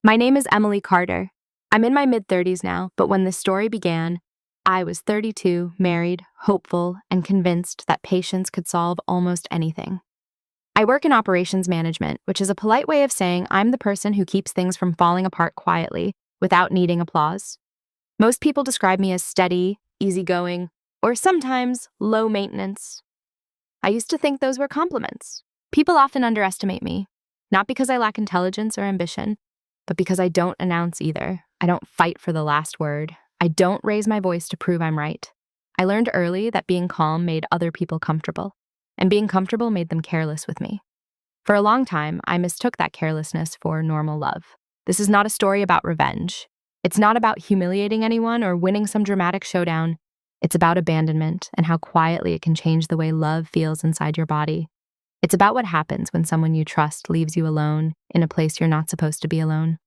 My name is Emily Carter. I'm in my mid-30s now, but when this story began, I was 32, married, hopeful, and convinced that patience could solve almost anything. I work in operations management, which is a polite way of saying I'm the person who keeps things from falling apart quietly without needing applause. Most people describe me as steady, easygoing, or sometimes low maintenance. I used to think those were compliments. People often underestimate me, not because I lack intelligence or ambition, but because I don't announce either. I don't fight for the last word. I don't raise my voice to prove I'm right. I learned early that being calm made other people comfortable, and being comfortable made them careless with me. For a long time, I mistook that carelessness for normal love. This is not a story about revenge. It's not about humiliating anyone or winning some dramatic showdown. It's about abandonment and how quietly it can change the way love feels inside your body. It's about what happens when someone you trust leaves you alone in a place you're not supposed to be alone.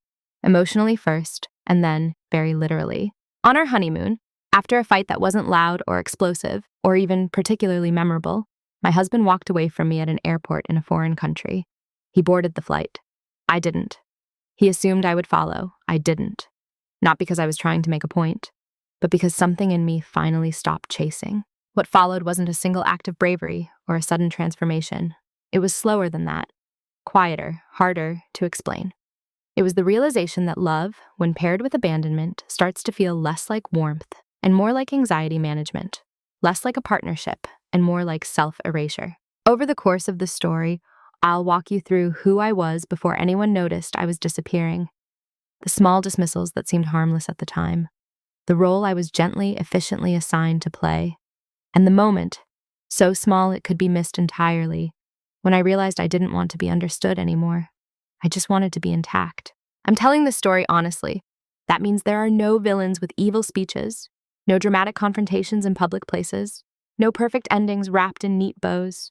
Emotionally first, and then, very literally. On our honeymoon, after a fight that wasn't loud or explosive, or even particularly memorable, my husband walked away from me at an airport in a foreign country. He boarded the flight. I didn't. He assumed I would follow. I didn't. Not because I was trying to make a point, but because something in me finally stopped chasing. What followed wasn't a single act of bravery or a sudden transformation. It was slower than that, quieter, harder to explain. It was the realization that love, when paired with abandonment, starts to feel less like warmth and more like anxiety management, less like a partnership and more like self-erasure. Over the course of this story, I'll walk you through who I was before anyone noticed I was disappearing, the small dismissals that seemed harmless at the time, the role I was gently, efficiently assigned to play, and the moment, so small it could be missed entirely, when I realized I didn't want to be understood anymore. I just wanted to be intact. I'm telling this story honestly. That means there are no villains with evil speeches, no dramatic confrontations in public places, no perfect endings wrapped in neat bows.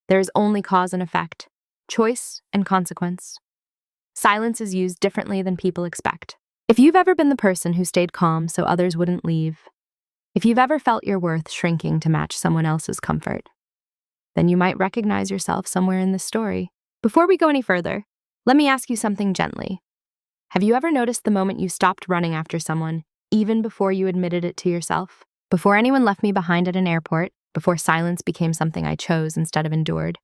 There is only cause and effect, choice and consequence. Silence is used differently than people expect. If you've ever been the person who stayed calm so others wouldn't leave, if you've ever felt your worth shrinking to match someone else's comfort, then you might recognize yourself somewhere in this story. Before we go any further, let me ask you something gently. Have you ever noticed the moment you stopped running after someone, even before you admitted it to yourself? Before anyone left me behind at an airport, before silence became something I chose instead of endured,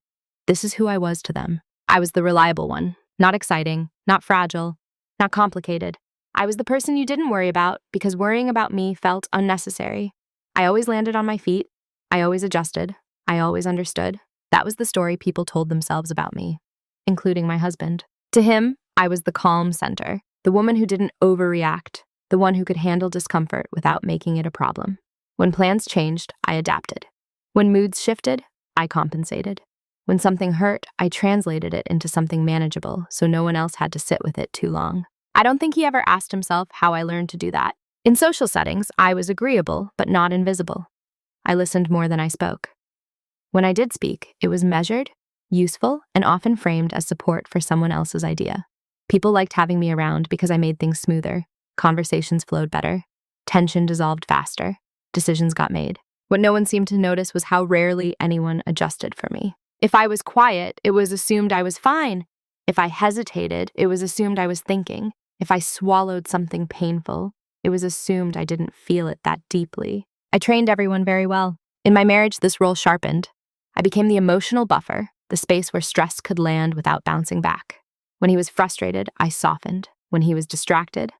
this is who I was to them. I was the reliable one, not exciting, not fragile, not complicated. I was the person you didn't worry about because worrying about me felt unnecessary. I always landed on my feet. I always adjusted. I always understood. That was the story people told themselves about me, including my husband. To him, I was the calm center, the woman who didn't overreact, the one who could handle discomfort without making it a problem. When plans changed, I adapted. When moods shifted, I compensated. When something hurt, I translated it into something manageable so no one else had to sit with it too long. I don't think he ever asked himself how I learned to do that. In social settings, I was agreeable, but not invisible. I listened more than I spoke. When I did speak, it was measured, useful, and often framed as support for someone else's idea. People liked having me around because I made things smoother, conversations flowed better, tension dissolved faster, decisions got made. What no one seemed to notice was how rarely anyone adjusted for me. If I was quiet, it was assumed I was fine. If I hesitated, it was assumed I was thinking. If I swallowed something painful, it was assumed I didn't feel it that deeply. I trained everyone very well. In my marriage, this role sharpened. I became the emotional buffer, the space where stress could land without bouncing back. When he was frustrated, I softened. When he was distracted,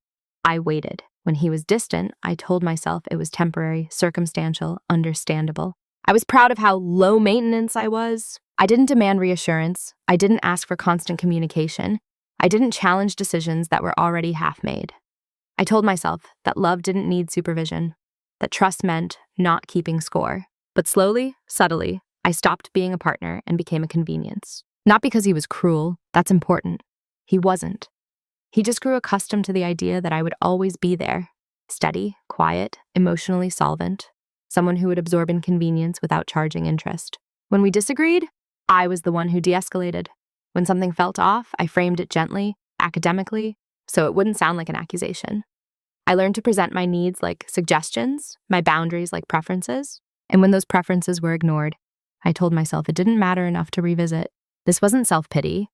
I waited. When he was distant, I told myself it was temporary, circumstantial, understandable. I was proud of how low maintenance I was. I didn't demand reassurance. I didn't ask for constant communication. I didn't challenge decisions that were already half made. I told myself that love didn't need supervision, that trust meant not keeping score. But slowly, subtly, I stopped being a partner and became a convenience. Not because he was cruel, that's important. He wasn't. He just grew accustomed to the idea that I would always be there, steady, quiet, emotionally solvent, someone who would absorb inconvenience without charging interest. When we disagreed, I was the one who de-escalated. When something felt off, I framed it gently, academically, so it wouldn't sound like an accusation. I learned to present my needs like suggestions, my boundaries like preferences, and when those preferences were ignored, I told myself it didn't matter enough to revisit. This wasn't self-pity.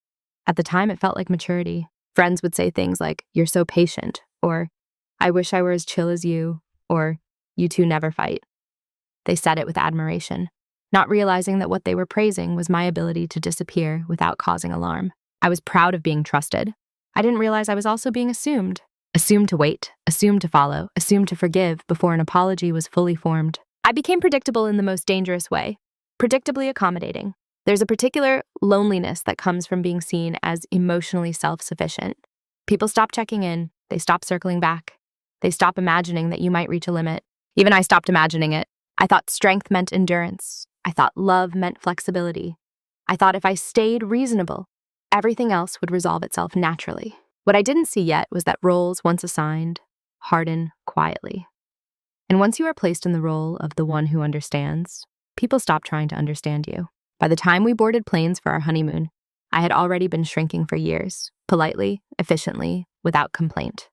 At the time, it felt like maturity. Friends would say things like, "You're so patient," or "I wish I were as chill as you," or "You two never fight." They said it with admiration, not realizing that what they were praising was my ability to disappear without causing alarm. I was proud of being trusted. I didn't realize I was also being assumed. Assumed to wait, assumed to follow, assumed to forgive before an apology was fully formed. I became predictable in the most dangerous way, predictably accommodating. There's a particular loneliness that comes from being seen as emotionally self-sufficient. People stop checking in, they stop circling back, they stop imagining that you might reach a limit. Even I stopped imagining it. I thought strength meant endurance. I thought love meant flexibility. I thought if I stayed reasonable, everything else would resolve itself naturally. What I didn't see yet was that roles once assigned harden quietly. And once you are placed in the role of the one who understands, people stop trying to understand you. By the time we boarded planes for our honeymoon, I had already been shrinking for years, politely, efficiently, without complaint.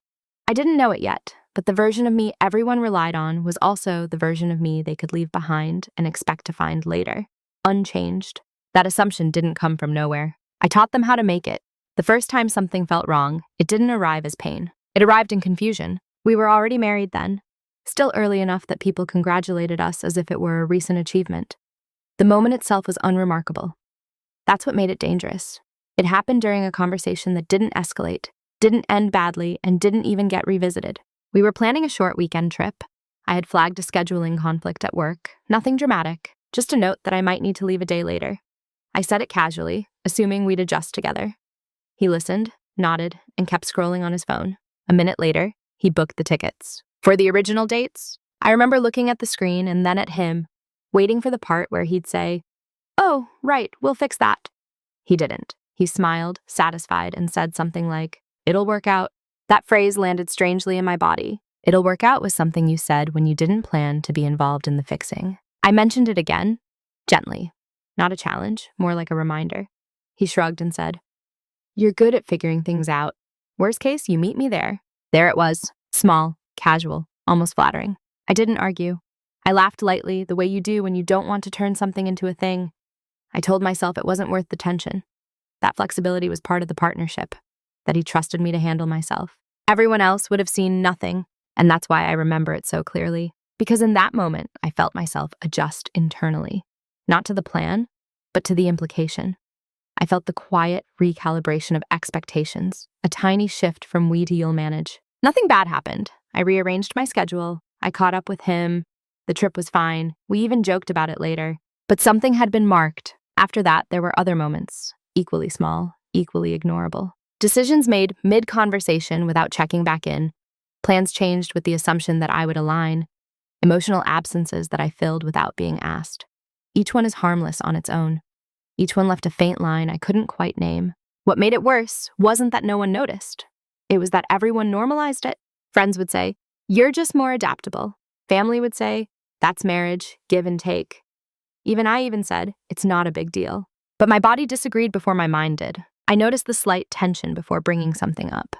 I didn't know it yet, but the version of me everyone relied on was also the version of me they could leave behind and expect to find later, unchanged. That assumption didn't come from nowhere. I taught them how to make it. The first time something felt wrong, it didn't arrive as pain. It arrived in confusion. We were already married then, still early enough that people congratulated us as if it were a recent achievement. The moment itself was unremarkable. That's what made it dangerous. It happened during a conversation that didn't escalate, didn't end badly, and didn't even get revisited. We were planning a short weekend trip. I had flagged a scheduling conflict at work, nothing dramatic, just a note that I might need to leave a day later. I said it casually, assuming we'd adjust together. He listened, nodded, and kept scrolling on his phone. A minute later, he booked the tickets. For the original dates, I remember looking at the screen and then at him, waiting for the part where he'd say, "Oh, right, we'll fix that." He didn't. He smiled, satisfied, and said something like, "It'll work out." That phrase landed strangely in my body. "It'll work out" was something you said when you didn't plan to be involved in the fixing. I mentioned it again, gently. Not a challenge, more like a reminder. He shrugged and said, "You're good at figuring things out. Worst case, you meet me there." There it was, small, casual, almost flattering. I didn't argue. I laughed lightly, the way you do when you don't want to turn something into a thing. I told myself it wasn't worth the tension. That flexibility was part of the partnership, that he trusted me to handle myself. Everyone else would have seen nothing, and that's why I remember it so clearly. Because in that moment, I felt myself adjust internally, not to the plan, but to the implication. I felt the quiet recalibration of expectations, a tiny shift from we to you'll manage. Nothing bad happened. I rearranged my schedule. I caught up with him. The trip was fine. We even joked about it later. But something had been marked. After that, there were other moments, equally small, equally ignorable. Decisions made mid-conversation without checking back in. Plans changed with the assumption that I would align. Emotional absences that I filled without being asked. Each one is harmless on its own. Each one left a faint line I couldn't quite name. What made it worse wasn't that no one noticed. It was that everyone normalized it. Friends would say, "You're just more adaptable." Family would say, "That's marriage, give and take." I even said, "It's not a big deal." But my body disagreed before my mind did. I noticed the slight tension before bringing something up.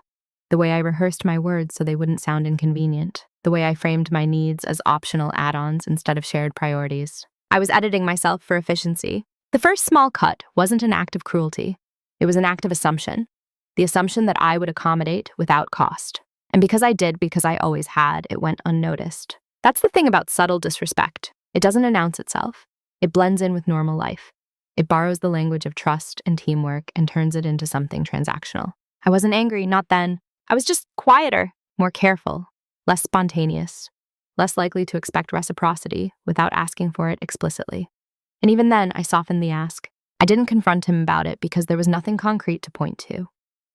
The way I rehearsed my words so they wouldn't sound inconvenient. The way I framed my needs as optional add-ons instead of shared priorities. I was editing myself for efficiency. The first small cut wasn't an act of cruelty. It was an act of assumption. The assumption that I would accommodate without cost. And because I did, because I always had, it went unnoticed. That's the thing about subtle disrespect. It doesn't announce itself. It blends in with normal life. It borrows the language of trust and teamwork and turns it into something transactional. I wasn't angry, not then. I was just quieter, more careful, less spontaneous, less likely to expect reciprocity without asking for it explicitly. And even then, I softened the ask. I didn't confront him about it because there was nothing concrete to point to.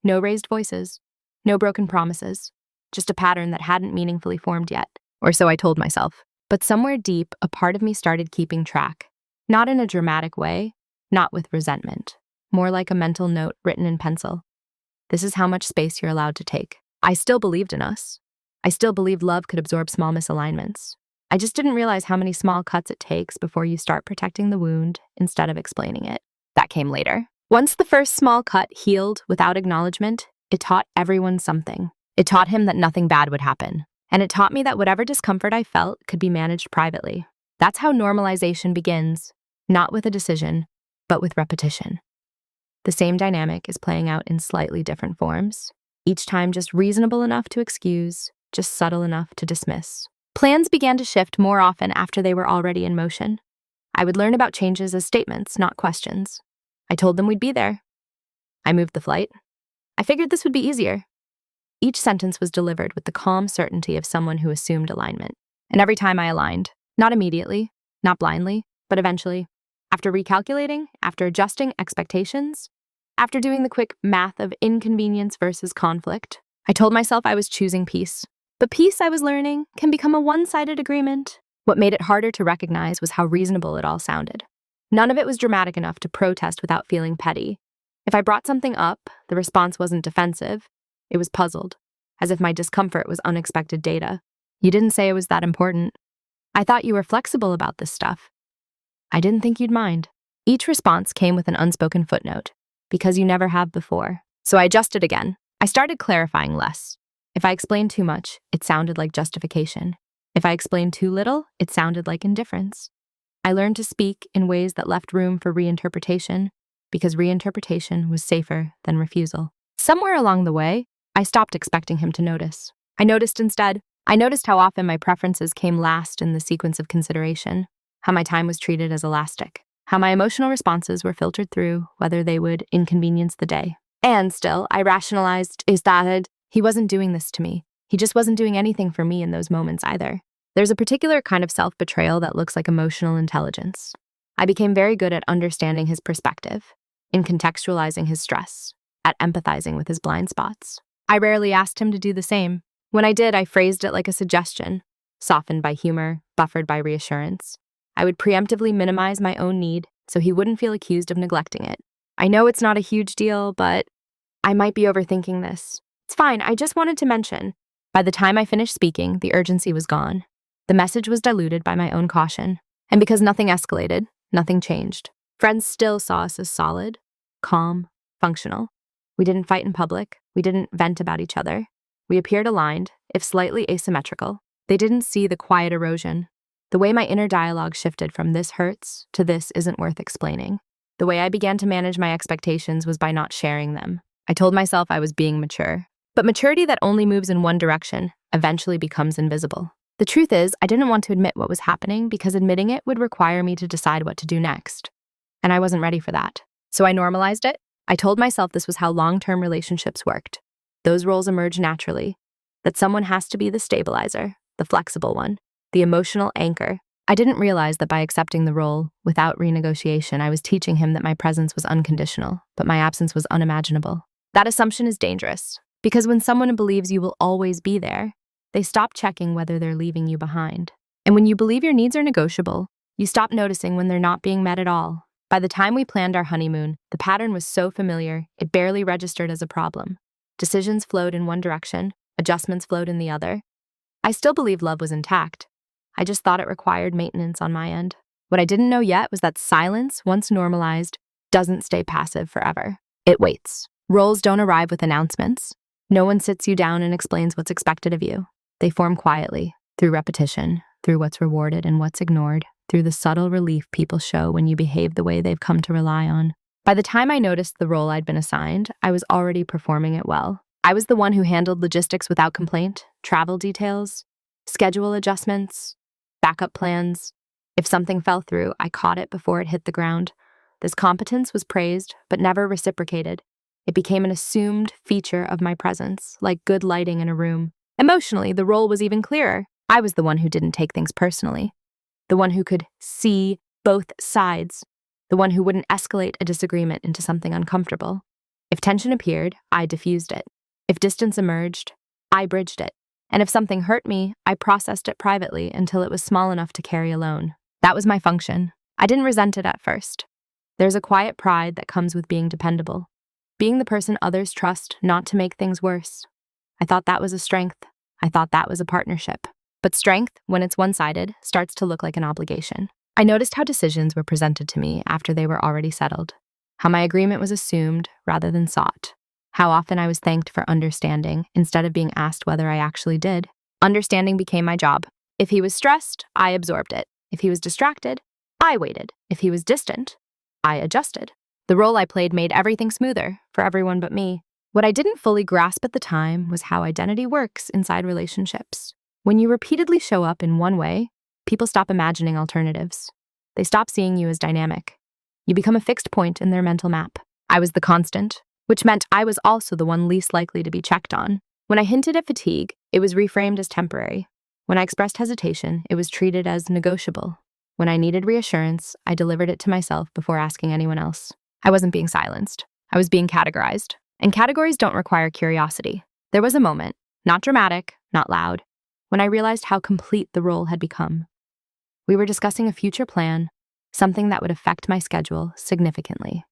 No raised voices, no broken promises, just a pattern that hadn't meaningfully formed yet, or so I told myself. But somewhere deep, a part of me started keeping track. Not in a dramatic way, not with resentment, more like a mental note written in pencil. This is how much space you're allowed to take. I still believed in us. I still believed love could absorb small misalignments. I just didn't realize how many small cuts it takes before you start protecting the wound instead of explaining it. That came later. Once the first small cut healed without acknowledgement, it taught everyone something. It taught him that nothing bad would happen. And it taught me that whatever discomfort I felt could be managed privately. That's how normalization begins, not with a decision, but with repetition. The same dynamic is playing out in slightly different forms, each time just reasonable enough to excuse, just subtle enough to dismiss. Plans began to shift more often after they were already in motion. I would learn about changes as statements, not questions. I told them we'd be there. I moved the flight. I figured this would be easier. Each sentence was delivered with the calm certainty of someone who assumed alignment. And every time I aligned, not immediately, not blindly, but eventually, after recalculating, after adjusting expectations, after doing the quick math of inconvenience versus conflict, I told myself I was choosing peace. But peace, I was learning, can become a one-sided agreement. What made it harder to recognize was how reasonable it all sounded. None of it was dramatic enough to protest without feeling petty. If I brought something up, the response wasn't defensive. It was puzzled, as if my discomfort was unexpected data. You didn't say it was that important. I thought you were flexible about this stuff. I didn't think you'd mind. Each response came with an unspoken footnote, because you never have before. So I adjusted again. I started clarifying less. If I explained too much, it sounded like justification. If I explained too little, it sounded like indifference. I learned to speak in ways that left room for reinterpretation, because reinterpretation was safer than refusal. Somewhere along the way, I stopped expecting him to notice. I noticed instead. I noticed how often my preferences came last in the sequence of consideration, how my time was treated as elastic, how my emotional responses were filtered through whether they would inconvenience the day. And still, I rationalized, he wasn't doing this to me. He just wasn't doing anything for me in those moments either. There's a particular kind of self-betrayal that looks like emotional intelligence. I became very good at understanding his perspective, in contextualizing his stress, at empathizing with his blind spots. I rarely asked him to do the same. When I did, I phrased it like a suggestion, softened by humor, buffered by reassurance. I would preemptively minimize my own need so he wouldn't feel accused of neglecting it. I know it's not a huge deal, but I might be overthinking this. It's fine, I just wanted to mention. By the time I finished speaking, the urgency was gone. The message was diluted by my own caution. And because nothing escalated, nothing changed. Friends still saw us as solid, calm, functional. We didn't fight in public. We didn't vent about each other. We appeared aligned, if slightly asymmetrical. They didn't see the quiet erosion. The way my inner dialogue shifted from this hurts to this isn't worth explaining. The way I began to manage my expectations was by not sharing them. I told myself I was being mature. But maturity that only moves in one direction eventually becomes invisible. The truth is, I didn't want to admit what was happening because admitting it would require me to decide what to do next. And I wasn't ready for that. So I normalized it. I told myself this was how long-term relationships worked. Those roles emerge naturally. That someone has to be the stabilizer, the flexible one, the emotional anchor. I didn't realize that by accepting the role, without renegotiation, I was teaching him that my presence was unconditional, but my absence was unimaginable. That assumption is dangerous. Because when someone believes you will always be there, they stop checking whether they're leaving you behind. And when you believe your needs are negotiable, you stop noticing when they're not being met at all. By the time we planned our honeymoon, the pattern was so familiar, it barely registered as a problem. Decisions flowed in one direction, adjustments flowed in the other. I still believed love was intact. I just thought it required maintenance on my end. What I didn't know yet was that silence, once normalized, doesn't stay passive forever. It waits. Roles don't arrive with announcements. No one sits you down and explains what's expected of you. They form quietly, through repetition, through what's rewarded and what's ignored, through the subtle relief people show when you behave the way they've come to rely on. By the time I noticed the role I'd been assigned, I was already performing it well. I was the one who handled logistics without complaint, travel details, schedule adjustments, backup plans. If something fell through, I caught it before it hit the ground. This competence was praised, but never reciprocated. It became an assumed feature of my presence, like good lighting in a room. Emotionally, the role was even clearer. I was the one who didn't take things personally, the one who could see both sides, the one who wouldn't escalate a disagreement into something uncomfortable. If tension appeared, I diffused it. If distance emerged, I bridged it. And if something hurt me, I processed it privately until it was small enough to carry alone. That was my function. I didn't resent it at first. There's a quiet pride that comes with being dependable. Being the person others trust not to make things worse. I thought that was a strength. I thought that was a partnership. But strength, when it's one-sided, starts to look like an obligation. I noticed how decisions were presented to me after they were already settled. How my agreement was assumed rather than sought. How often I was thanked for understanding instead of being asked whether I actually did. Understanding became my job. If he was stressed, I absorbed it. If he was distracted, I waited. If he was distant, I adjusted. The role I played made everything smoother for everyone but me. What I didn't fully grasp at the time was how identity works inside relationships. When you repeatedly show up in one way, people stop imagining alternatives. They stop seeing you as dynamic. You become a fixed point in their mental map. I was the constant, which meant I was also the one least likely to be checked on. When I hinted at fatigue, it was reframed as temporary. When I expressed hesitation, it was treated as negotiable. When I needed reassurance, I delivered it to myself before asking anyone else. I wasn't being silenced. I was being categorized. And categories don't require curiosity. There was a moment, not dramatic, not loud, when I realized how complete the role had become. We were discussing a future plan, something that would affect my schedule significantly.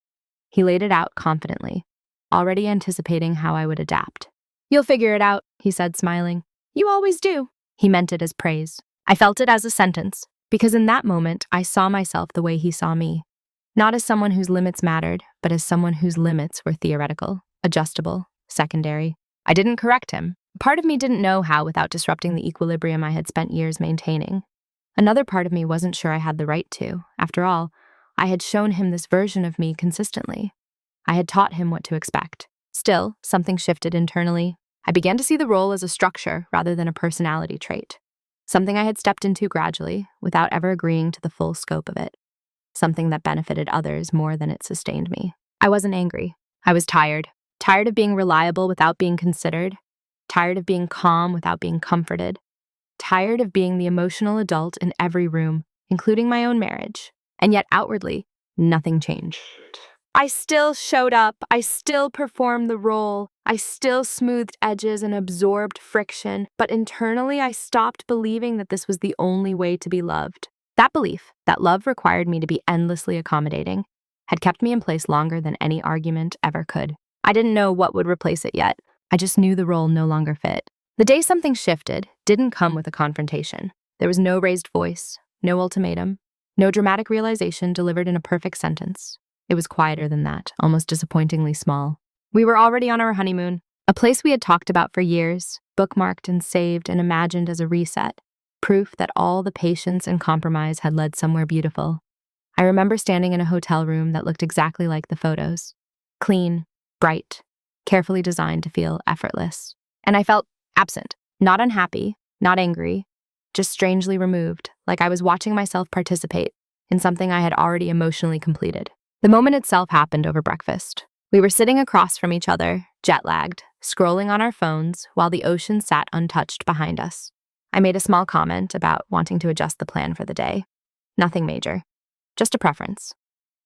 He laid it out confidently, already anticipating how I would adapt. "You'll figure it out," he said, smiling. "You always do." He meant it as praise. I felt it as a sentence, because in that moment, I saw myself the way he saw me. Not as someone whose limits mattered, but as someone whose limits were theoretical, adjustable, secondary. I didn't correct him. Part of me didn't know how without disrupting the equilibrium I had spent years maintaining. Another part of me wasn't sure I had the right to. After all, I had shown him this version of me consistently. I had taught him what to expect. Still, something shifted internally. I began to see the role as a structure rather than a personality trait. Something I had stepped into gradually, without ever agreeing to the full scope of it. Something that benefited others more than it sustained me. I wasn't angry. I was tired. Tired of being reliable without being considered. Tired of being calm without being comforted. Tired of being the emotional adult in every room, including my own marriage. And yet outwardly, nothing changed. I still showed up. I still performed the role. I still smoothed edges and absorbed friction. But internally, I stopped believing that this was the only way to be loved. That belief, that love required me to be endlessly accommodating, had kept me in place longer than any argument ever could. I didn't know what would replace it yet. I just knew the role no longer fit. The day something shifted didn't come with a confrontation. There was no raised voice, no ultimatum, no dramatic realization delivered in a perfect sentence. It was quieter than that, almost disappointingly small. We were already on our honeymoon, a place we had talked about for years, bookmarked and saved and imagined as a reset, proof that all the patience and compromise had led somewhere beautiful. I remember standing in a hotel room that looked exactly like the photos. Clean, bright, carefully designed to feel effortless. And I felt absent, not unhappy, not angry, just strangely removed, like I was watching myself participate in something I had already emotionally completed. The moment itself happened over breakfast. We were sitting across from each other, jet-lagged, scrolling on our phones while the ocean sat untouched behind us. I made a small comment about wanting to adjust the plan for the day. Nothing major, just a preference.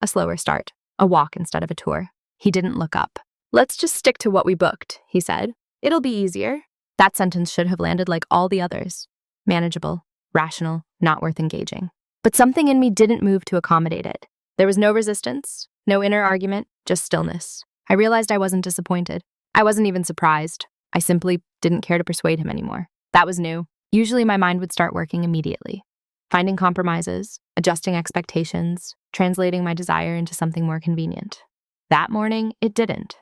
A slower start, a walk instead of a tour. He didn't look up. "Let's just stick to what we booked," he said. "It'll be easier." That sentence should have landed like all the others. Manageable, rational, not worth engaging. But something in me didn't move to accommodate it. There was no resistance, no inner argument, just stillness. I realized I wasn't disappointed. I wasn't even surprised. I simply didn't care to persuade him anymore. That was new. Usually my mind would start working immediately, finding compromises, adjusting expectations, translating my desire into something more convenient. That morning, it didn't.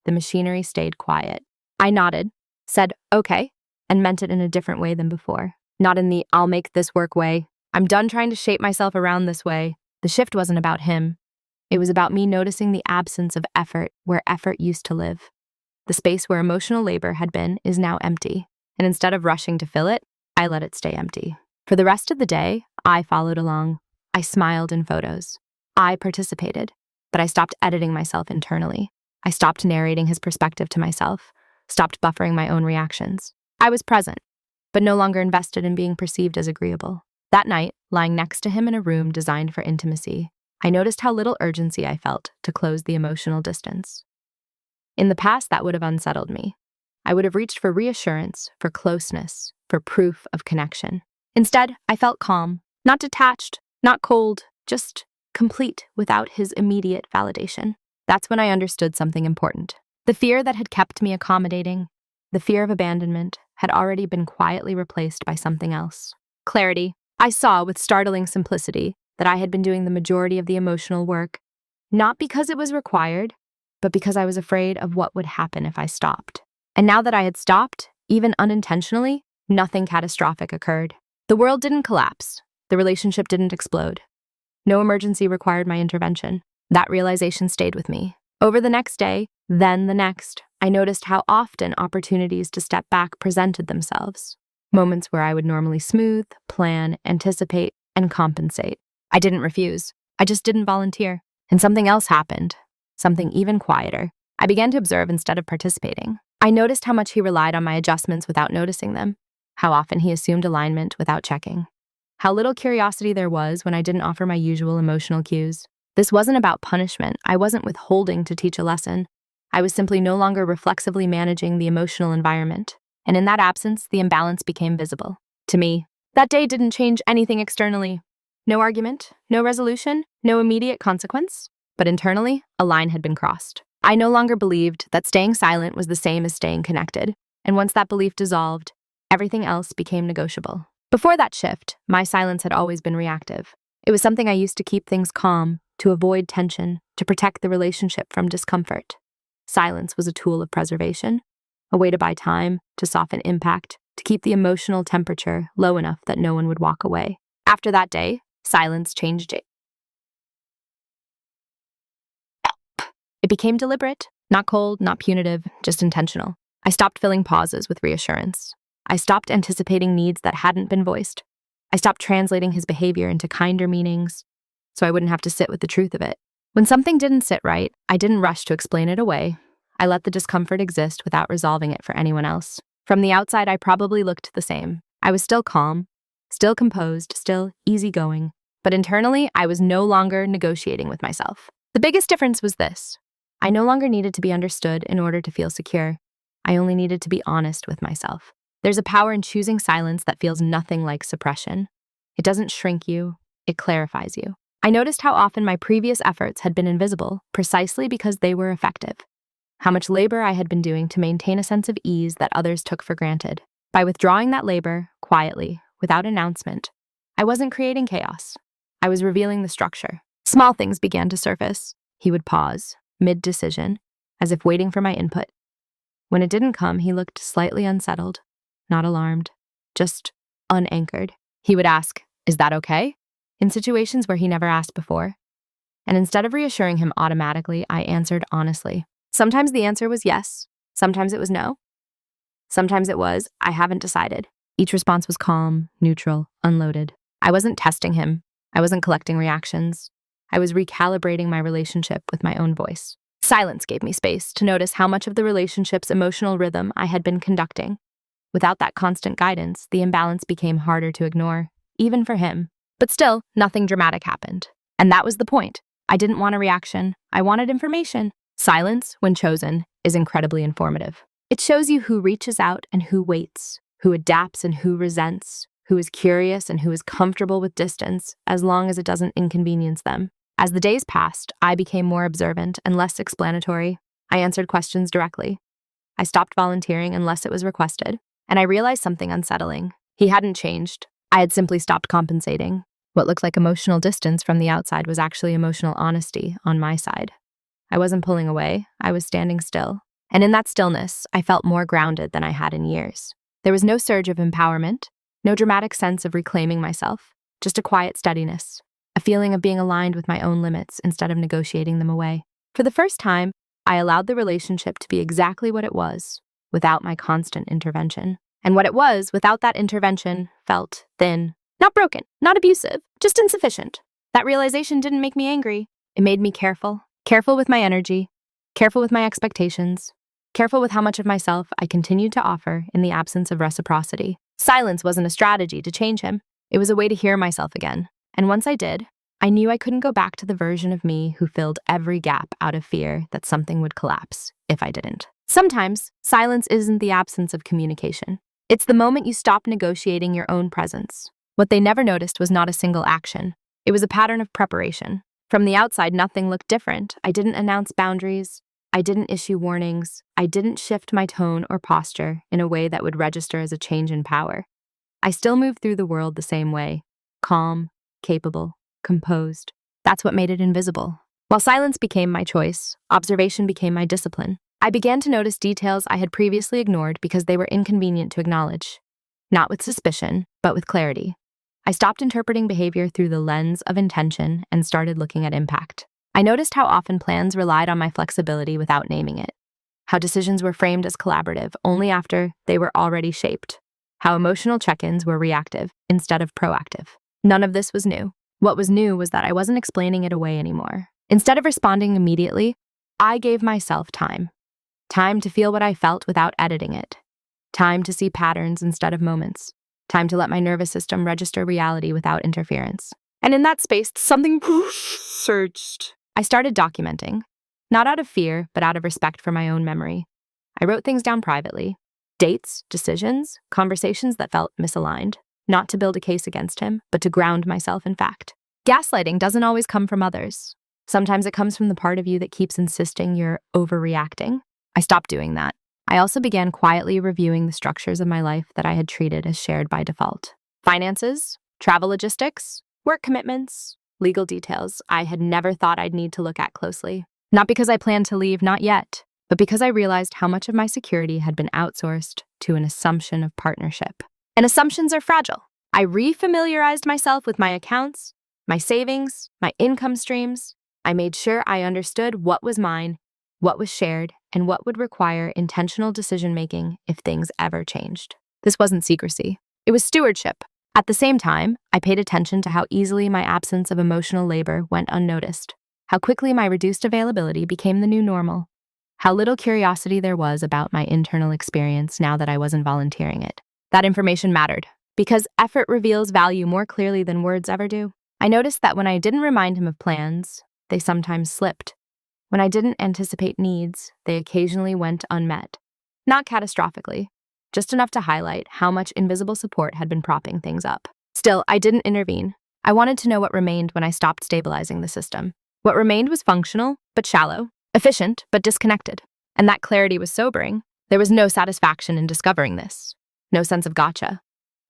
The machinery stayed quiet. I nodded, said, "Okay," and meant it in a different way than before. Not in the "I'll make this work" way. I'm done trying to shape myself around this way. The shift wasn't about him. It was about me noticing the absence of effort where effort used to live. The space where emotional labor had been is now empty, and instead of rushing to fill it, I let it stay empty. For the rest of the day, I followed along. I smiled in photos. I participated, but I stopped editing myself internally. I stopped narrating his perspective to myself, stopped buffering my own reactions. I was present, but no longer invested in being perceived as agreeable. That night, lying next to him in a room designed for intimacy, I noticed how little urgency I felt to close the emotional distance. In the past, that would have unsettled me. I would have reached for reassurance, for closeness, for proof of connection. Instead, I felt calm, not detached, not cold, just complete without his immediate validation. That's when I understood something important. The fear that had kept me accommodating, the fear of abandonment, had already been quietly replaced by something else. Clarity. I saw with startling simplicity that I had been doing the majority of the emotional work, not because it was required, but because I was afraid of what would happen if I stopped. And now that I had stopped, even unintentionally, nothing catastrophic occurred. The world didn't collapse. The relationship didn't explode. No emergency required my intervention. That realization stayed with me. Over the next day, then the next, I noticed how often opportunities to step back presented themselves. Moments where I would normally smooth, plan, anticipate, and compensate. I didn't refuse. I just didn't volunteer. And something else happened. Something even quieter. I began to observe instead of participating. I noticed how much he relied on my adjustments without noticing them. How often he assumed alignment without checking. How little curiosity there was when I didn't offer my usual emotional cues. This wasn't about punishment. I wasn't withholding to teach a lesson. I was simply no longer reflexively managing the emotional environment. And in that absence, the imbalance became visible. To me, that day didn't change anything externally. No argument, no resolution, no immediate consequence. But internally, a line had been crossed. I no longer believed that staying silent was the same as staying connected. And once that belief dissolved, everything else became negotiable. Before that shift, my silence had always been reactive. It was something I used to keep things calm, to avoid tension, to protect the relationship from discomfort. Silence was a tool of preservation, a way to buy time, to soften impact, to keep the emotional temperature low enough that no one would walk away. After that day, silence changed it. It became deliberate, not cold, not punitive, just intentional. I stopped filling pauses with reassurance. I stopped anticipating needs that hadn't been voiced. I stopped translating his behavior into kinder meanings, so I wouldn't have to sit with the truth of it. When something didn't sit right, I didn't rush to explain it away. I let the discomfort exist without resolving it for anyone else. From the outside, I probably looked the same. I was still calm, still composed, still easygoing, but internally, I was no longer negotiating with myself. The biggest difference was this. I no longer needed to be understood in order to feel secure. I only needed to be honest with myself. There's a power in choosing silence that feels nothing like suppression. It doesn't shrink you, it clarifies you. I noticed how often my previous efforts had been invisible precisely because they were effective. How much labor I had been doing to maintain a sense of ease that others took for granted. By withdrawing that labor, quietly, without announcement, I wasn't creating chaos. I was revealing the structure. Small things began to surface. He would pause, mid-decision, as if waiting for my input. When it didn't come, he looked slightly unsettled, not alarmed, just unanchored. He would ask, "Is that okay?" in situations where he never asked before. And instead of reassuring him automatically, I answered honestly. Sometimes the answer was yes, sometimes it was no. Sometimes it was, I haven't decided. Each response was calm, neutral, unloaded. I wasn't testing him. I wasn't collecting reactions. I was recalibrating my relationship with my own voice. Silence gave me space to notice how much of the relationship's emotional rhythm I had been conducting. Without that constant guidance, the imbalance became harder to ignore, even for him. But still, nothing dramatic happened. And that was the point. I didn't want a reaction. I wanted information. Silence, when chosen, is incredibly informative. It shows you who reaches out and who waits, who adapts and who resents, who is curious and who is comfortable with distance, as long as it doesn't inconvenience them. As the days passed, I became more observant and less explanatory. I answered questions directly. I stopped volunteering unless it was requested, and I realized something unsettling. He hadn't changed. I had simply stopped compensating. What looked like emotional distance from the outside was actually emotional honesty on my side. I wasn't pulling away, I was standing still. And in that stillness, I felt more grounded than I had in years. There was no surge of empowerment, no dramatic sense of reclaiming myself, just a quiet steadiness, a feeling of being aligned with my own limits instead of negotiating them away. For the first time, I allowed the relationship to be exactly what it was, without my constant intervention. And what it was, without that intervention, felt thin. Not broken, not abusive, just insufficient. That realization didn't make me angry. It made me careful. Careful with my energy, careful with my expectations, careful with how much of myself I continued to offer in the absence of reciprocity. Silence wasn't a strategy to change him. It was a way to hear myself again. And once I did, I knew I couldn't go back to the version of me who filled every gap out of fear that something would collapse if I didn't. Sometimes, silence isn't the absence of communication. It's the moment you stop negotiating your own presence. What they never noticed was not a single action. It was a pattern of preparation. From the outside, nothing looked different. I didn't announce boundaries. I didn't issue warnings. I didn't shift my tone or posture in a way that would register as a change in power. I still moved through the world the same way. Calm, capable, composed. That's what made it invisible. While silence became my choice, observation became my discipline. I began to notice details I had previously ignored because they were inconvenient to acknowledge. Not with suspicion, but with clarity. I stopped interpreting behavior through the lens of intention and started looking at impact. I noticed how often plans relied on my flexibility without naming it, how decisions were framed as collaborative only after they were already shaped, how emotional check-ins were reactive instead of proactive. None of this was new. What was new was that I wasn't explaining it away anymore. Instead of responding immediately, I gave myself time. Time to feel what I felt without editing it. Time to see patterns instead of moments. Time to let my nervous system register reality without interference. And in that space, something surged. I started documenting, not out of fear, but out of respect for my own memory. I wrote things down privately. Dates, decisions, conversations that felt misaligned. Not to build a case against him, but to ground myself in fact. Gaslighting doesn't always come from others. Sometimes it comes from the part of you that keeps insisting you're overreacting. I stopped doing that. I also began quietly reviewing the structures of my life that I had treated as shared by default. Finances, travel logistics, work commitments, legal details I had never thought I'd need to look at closely. Not because I planned to leave, not yet, but because I realized how much of my security had been outsourced to an assumption of partnership. And assumptions are fragile. I refamiliarized myself with my accounts, my savings, my income streams. I made sure I understood what was mine, what was shared, and what would require intentional decision-making if things ever changed. This wasn't secrecy. It was stewardship. At the same time, I paid attention to how easily my absence of emotional labor went unnoticed, how quickly my reduced availability became the new normal, how little curiosity there was about my internal experience now that I wasn't volunteering it. That information mattered, because effort reveals value more clearly than words ever do. I noticed that when I didn't remind him of plans, they sometimes slipped. When I didn't anticipate needs, they occasionally went unmet. Not catastrophically, just enough to highlight how much invisible support had been propping things up. Still, I didn't intervene. I wanted to know what remained when I stopped stabilizing the system. What remained was functional, but shallow, efficient, but disconnected. And that clarity was sobering. There was no satisfaction in discovering this. No sense of gotcha.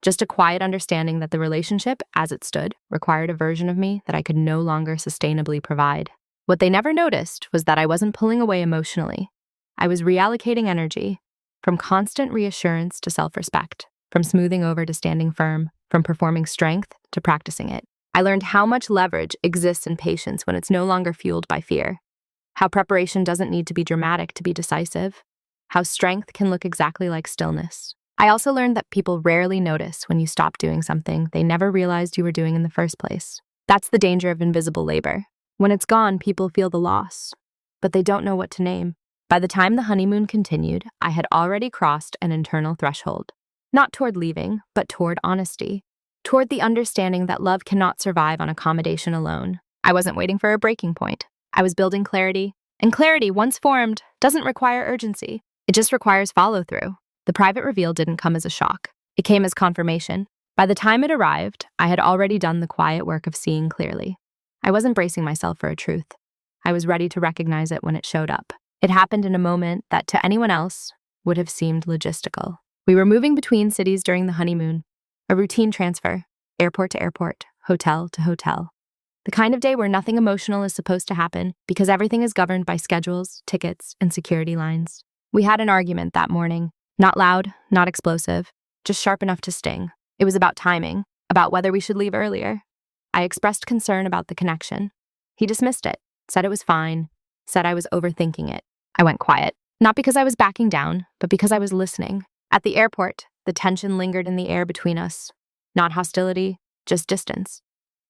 Just a quiet understanding that the relationship, as it stood, required a version of me that I could no longer sustainably provide. What they never noticed was that I wasn't pulling away emotionally. I was reallocating energy, from constant reassurance to self-respect, from smoothing over to standing firm, from performing strength to practicing it. I learned how much leverage exists in patience when it's no longer fueled by fear, how preparation doesn't need to be dramatic to be decisive, how strength can look exactly like stillness. I also learned that people rarely notice when you stop doing something they never realized you were doing in the first place. That's the danger of invisible labor. When it's gone, people feel the loss, but they don't know what to name. By the time the honeymoon continued, I had already crossed an internal threshold. Not toward leaving, but toward honesty. Toward the understanding that love cannot survive on accommodation alone. I wasn't waiting for a breaking point. I was building clarity. And clarity, once formed, doesn't require urgency. It just requires follow-through. The private reveal didn't come as a shock. It came as confirmation. By the time it arrived, I had already done the quiet work of seeing clearly. I wasn't bracing myself for a truth. I was ready to recognize it when it showed up. It happened in a moment that to anyone else would have seemed logistical. We were moving between cities during the honeymoon, a routine transfer, airport to airport, hotel to hotel. The kind of day where nothing emotional is supposed to happen because everything is governed by schedules, tickets, and security lines. We had an argument that morning. Not loud, not explosive, just sharp enough to sting. It was about timing, about whether we should leave earlier. I expressed concern about the connection. He dismissed it, said it was fine, said I was overthinking it. I went quiet, not because I was backing down, but because I was listening. At the airport, the tension lingered in the air between us. Not hostility, just distance.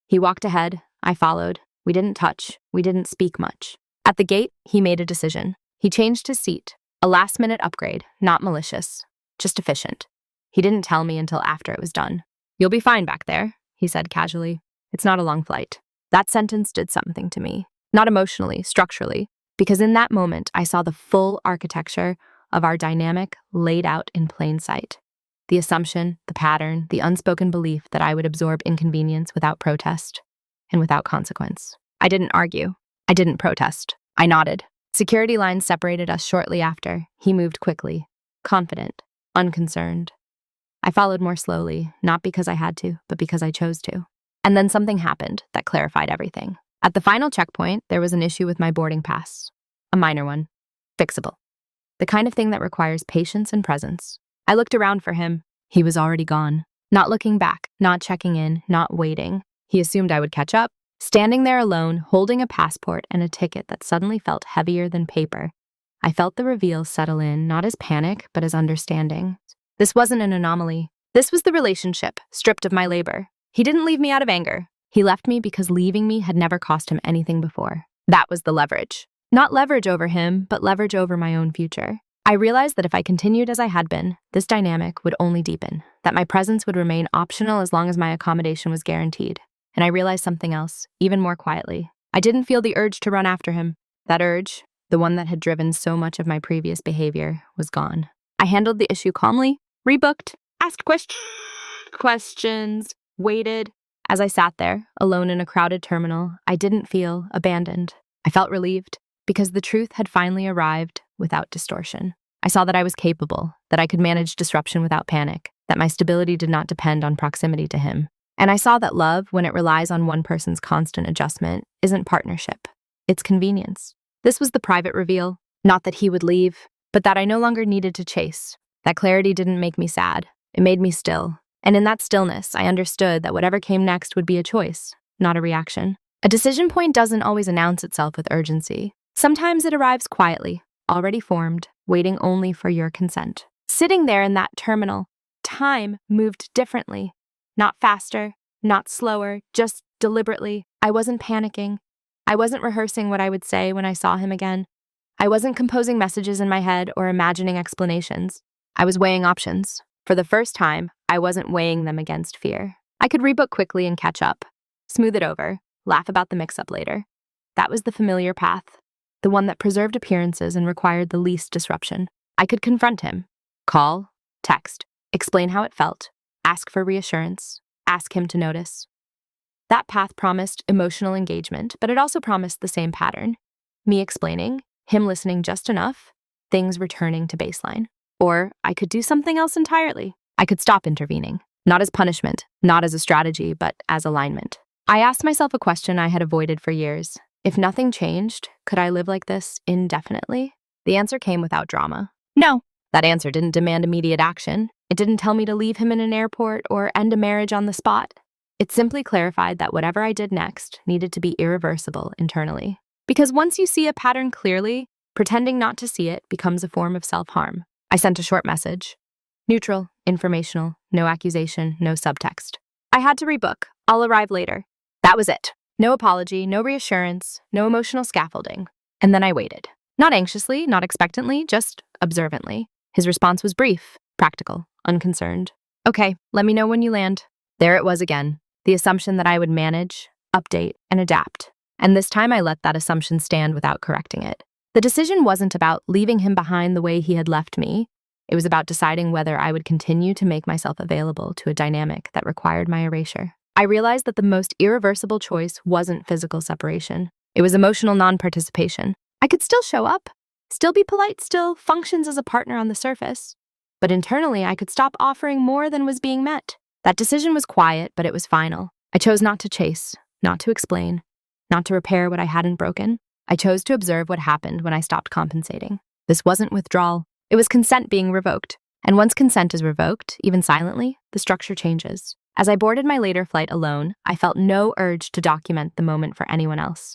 He walked ahead, I followed. We didn't touch, we didn't speak much. At the gate, he made a decision. He changed his seat. A last-minute upgrade, not malicious, just efficient. He didn't tell me until after it was done. "You'll be fine back there," he said casually. "It's not a long flight." That sentence did something to me. Not emotionally, structurally, because in that moment I saw the full architecture of our dynamic laid out in plain sight. The assumption, the pattern, the unspoken belief that I would absorb inconvenience without protest and without consequence. I didn't argue. I didn't protest. I nodded. Security lines separated us shortly after. He moved quickly, confident, unconcerned. I followed more slowly, not because I had to, but because I chose to. And then something happened that clarified everything. At the final checkpoint, there was an issue with my boarding pass. A minor one. Fixable. The kind of thing that requires patience and presence. I looked around for him. He was already gone. Not looking back, not checking in, not waiting. He assumed I would catch up. Standing there alone, holding a passport and a ticket that suddenly felt heavier than paper, I felt the reveal settle in, not as panic, but as understanding. This wasn't an anomaly. This was the relationship, stripped of my labor. He didn't leave me out of anger. He left me because leaving me had never cost him anything before. That was the leverage. Not leverage over him, but leverage over my own future. I realized that if I continued as I had been, this dynamic would only deepen, that my presence would remain optional as long as my accommodation was guaranteed. And I realized something else, even more quietly. I didn't feel the urge to run after him. That urge, the one that had driven so much of my previous behavior, was gone. I handled the issue calmly, rebooked, asked questions, waited. As I sat there, alone in a crowded terminal, I didn't feel abandoned. I felt relieved, because the truth had finally arrived without distortion. I saw that I was capable, that I could manage disruption without panic, that my stability did not depend on proximity to him. And I saw that love, when it relies on one person's constant adjustment, isn't partnership. It's convenience. This was the private reveal. Not that he would leave, but that I no longer needed to chase. That clarity didn't make me sad. It made me still. And in that stillness, I understood that whatever came next would be a choice, not a reaction. A decision point doesn't always announce itself with urgency. Sometimes it arrives quietly, already formed, waiting only for your consent. Sitting there in that terminal, time moved differently. Not faster, not slower, just deliberately. I wasn't panicking. I wasn't rehearsing what I would say when I saw him again. I wasn't composing messages in my head or imagining explanations. I was weighing options. For the first time, I wasn't weighing them against fear. I could rebook quickly and catch up, smooth it over, laugh about the mix-up later. That was the familiar path, the one that preserved appearances and required the least disruption. I could confront him, call, text, explain how it felt, ask for reassurance, ask him to notice. That path promised emotional engagement, but it also promised the same pattern. Me explaining, him listening just enough, things returning to baseline. Or I could do something else entirely. I could stop intervening, not as punishment, not as a strategy, but as alignment. I asked myself a question I had avoided for years. If nothing changed, could I live like this indefinitely? The answer came without drama. No. That answer didn't demand immediate action. It didn't tell me to leave him in an airport or end a marriage on the spot. It simply clarified that whatever I did next needed to be irreversible internally. Because once you see a pattern clearly, pretending not to see it becomes a form of self-harm. I sent a short message. Neutral, informational, no accusation, no subtext. I had to rebook. I'll arrive later. That was it. No apology, no reassurance, no emotional scaffolding. And then I waited. Not anxiously, not expectantly, just observantly. His response was brief, practical, unconcerned. Okay, let me know when you land. There it was again. The assumption that I would manage, update, and adapt. And this time I let that assumption stand without correcting it. The decision wasn't about leaving him behind the way he had left me. It was about deciding whether I would continue to make myself available to a dynamic that required my erasure. I realized that the most irreversible choice wasn't physical separation. It was emotional non-participation. I could still show up, still be polite, still functions as a partner on the surface. But internally, I could stop offering more than was being met. That decision was quiet, but it was final. I chose not to chase, not to explain, not to repair what I hadn't broken. I chose to observe what happened when I stopped compensating. This wasn't withdrawal. It was consent being revoked. And once consent is revoked, even silently, the structure changes. As I boarded my later flight alone, I felt no urge to document the moment for anyone else.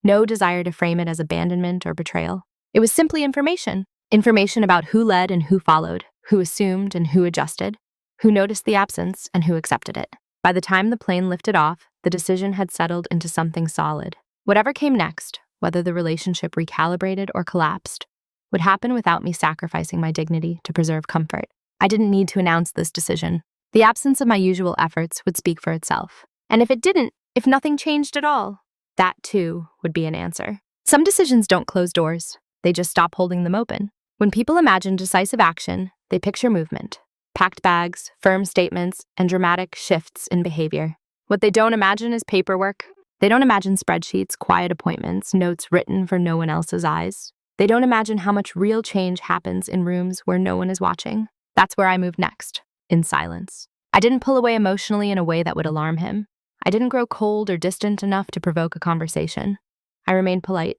No desire to frame it as abandonment or betrayal. It was simply information. Information about who led and who followed, who assumed and who adjusted, who noticed the absence and who accepted it. By the time the plane lifted off, the decision had settled into something solid. Whatever came next, whether the relationship recalibrated or collapsed, would happen without me sacrificing my dignity to preserve comfort. I didn't need to announce this decision. The absence of my usual efforts would speak for itself. And if it didn't, if nothing changed at all, that too would be an answer. Some decisions don't close doors. They just stop holding them open. When people imagine decisive action, they picture movement, packed bags, firm statements, and dramatic shifts in behavior. What they don't imagine is paperwork. They don't imagine spreadsheets, quiet appointments, notes written for no one else's eyes. They don't imagine how much real change happens in rooms where no one is watching. That's where I moved next, in silence. I didn't pull away emotionally in a way that would alarm him. I didn't grow cold or distant enough to provoke a conversation. I remained polite,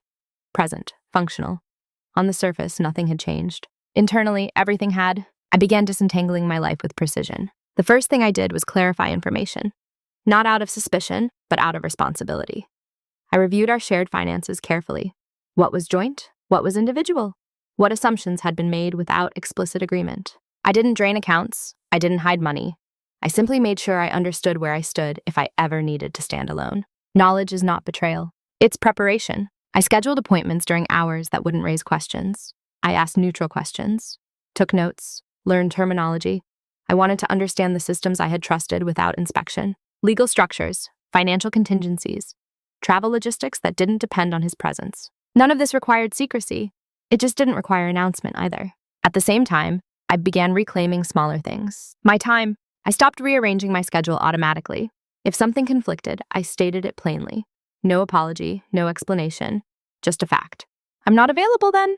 present, functional. On the surface, nothing had changed. Internally, everything had. I began disentangling my life with precision. The first thing I did was clarify information. Not out of suspicion, but out of responsibility. I reviewed our shared finances carefully. What was joint? What was individual? What assumptions had been made without explicit agreement? I didn't drain accounts. I didn't hide money. I simply made sure I understood where I stood if I ever needed to stand alone. Knowledge is not betrayal. It's preparation. I scheduled appointments during hours that wouldn't raise questions. I asked neutral questions, took notes, learned terminology. I wanted to understand the systems I had trusted without inspection. Legal structures, financial contingencies, travel logistics that didn't depend on his presence. None of this required secrecy. It just didn't require announcement either. At the same time, I began reclaiming smaller things. My time. I stopped rearranging my schedule automatically. If something conflicted, I stated it plainly. No apology, no explanation, just a fact. I'm not available then.